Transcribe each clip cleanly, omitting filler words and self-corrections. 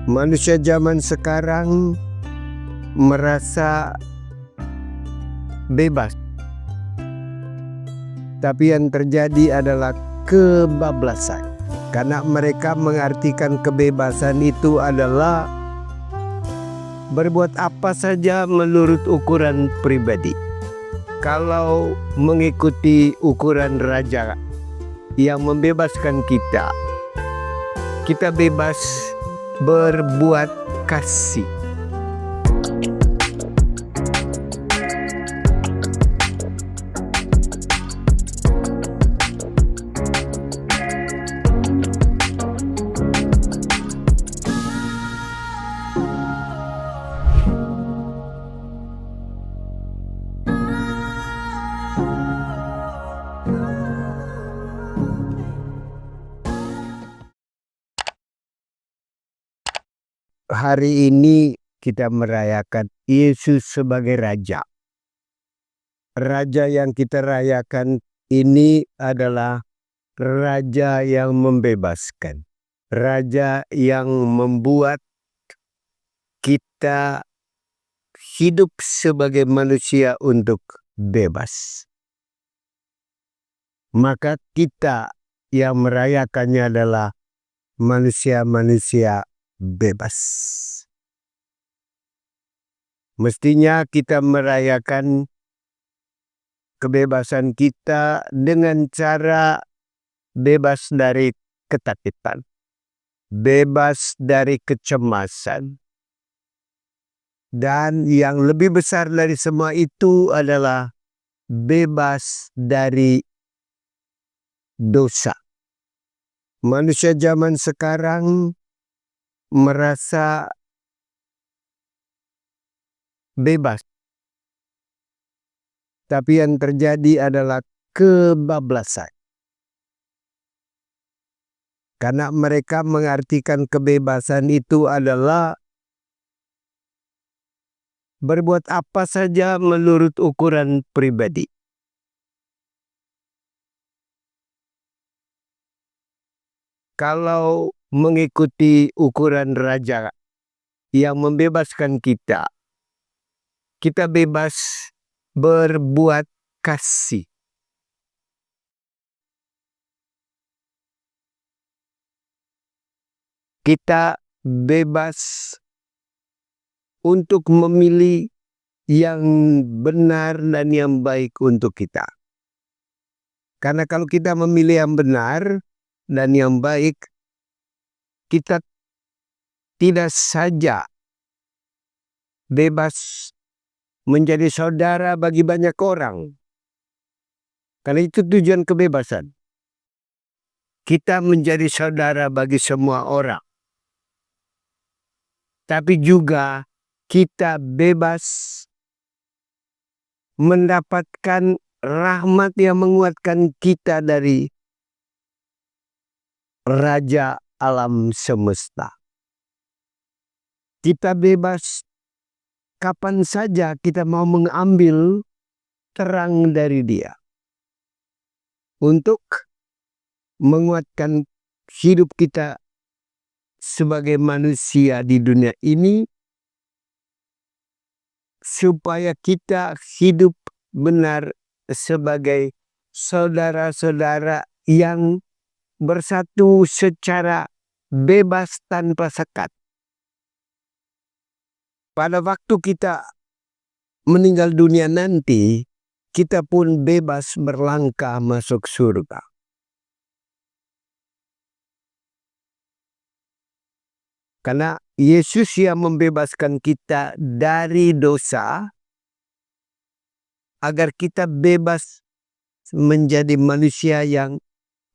Manusia zaman sekarang merasa bebas, tapi yang terjadi adalah kebablasan, karena mereka mengartikan kebebasan itu adalah berbuat apa saja menurut ukuran pribadi. Kalau mengikuti ukuran raja yang membebaskan kita, kita bebas berbuat kasih. Hari ini kita merayakan Yesus sebagai Raja. Raja yang kita rayakan ini adalah Raja yang membebaskan. Raja yang membuat kita hidup sebagai manusia untuk bebas. Maka kita yang merayakannya adalah manusia-manusia bebas. Mestinya kita merayakan kebebasan kita dengan cara bebas dari ketakutan, bebas dari kecemasan, dan yang lebih besar dari semua itu adalah bebas dari dosa. Manusia zaman sekarang merasa bebas, tapi yang terjadi adalah kebablasan, karena mereka mengartikan kebebasan itu adalah berbuat apa saja menurut ukuran pribadi. Kalau mengikuti ukuran raja yang membebaskan kita, kita bebas berbuat kasih. Kita bebas untuk memilih yang benar dan yang baik untuk kita. Karena kalau kita memilih yang benar dan yang baik, kita tidak saja bebas menjadi saudara bagi banyak orang. Karena itu tujuan kebebasan. Kita menjadi saudara bagi semua orang. Tapi juga kita bebas mendapatkan rahmat yang menguatkan kita dari Raja alam semesta. Kita bebas kapan saja kita mau mengambil terang dari Dia untuk menguatkan hidup kita sebagai manusia di dunia ini, supaya kita hidup benar sebagai saudara-saudara yang bersatu secara bebas tanpa sekat. Pada waktu kita meninggal dunia nanti, kita pun bebas berlangkah masuk surga. Karena Yesus yang membebaskan kita dari dosa, agar kita bebas menjadi manusia yang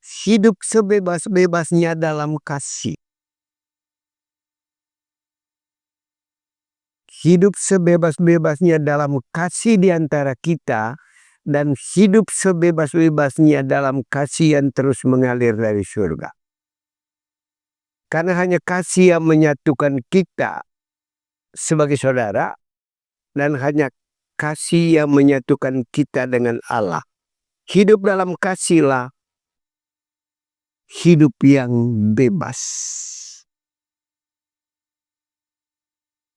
hidup sebebas-bebasnya dalam kasih. Hidup sebebas-bebasnya dalam kasih di antara kita, dan hidup sebebas-bebasnya dalam kasih yang terus mengalir dari surga. Karena hanya kasih yang menyatukan kita sebagai saudara, dan hanya kasih yang menyatukan kita dengan Allah. Hidup dalam kasihlah hidup yang bebas.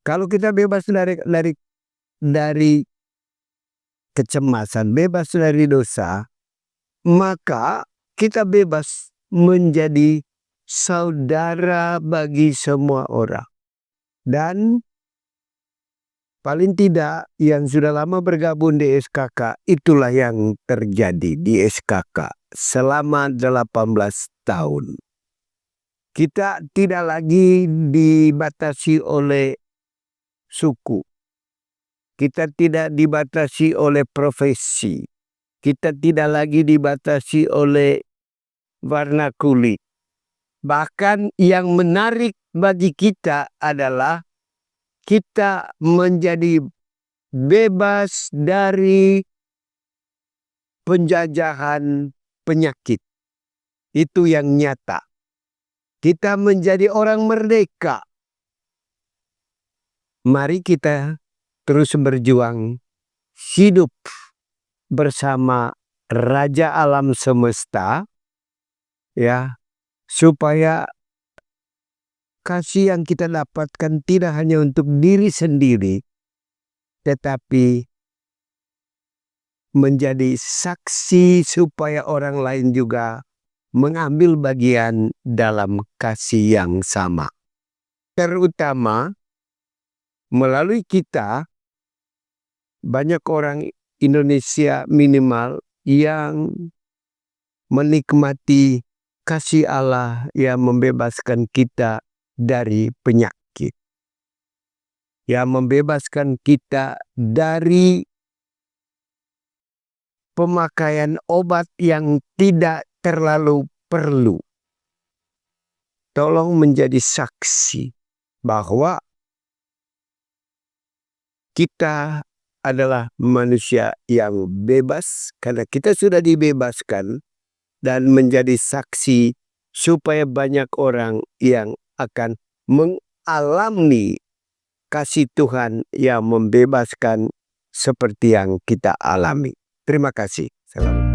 Kalau kita bebas dari kecemasan, bebas dari dosa, maka kita bebas menjadi saudara bagi semua orang. Dan paling tidak yang sudah lama bergabung di SKK, itulah yang terjadi di SKK selama 18 tahun. Kita tidak lagi dibatasi oleh suku. Kita tidak dibatasi oleh profesi. Kita tidak lagi dibatasi oleh warna kulit. Bahkan yang menarik bagi kita adalah kita menjadi bebas dari penjajahan penyakit. Itu yang nyata. Kita menjadi orang merdeka. Mari kita terus berjuang hidup bersama Raja Alam Semesta, ya, supaya kasih yang kita dapatkan tidak hanya untuk diri sendiri, tetapi menjadi saksi supaya orang lain juga mengambil bagian dalam kasih yang sama. Terutama melalui kita, banyak orang Indonesia minimal yang menikmati kasih Allah yang membebaskan kita dari penyakit, yang membebaskan kita dari pemakaian obat yang tidak terlalu perlu. Tolong menjadi saksi bahwa kita adalah manusia yang bebas karena kita sudah dibebaskan, dan menjadi saksi supaya banyak orang yang akan mengalami kasih Tuhan yang membebaskan seperti yang kita alami. Terima kasih. Salam.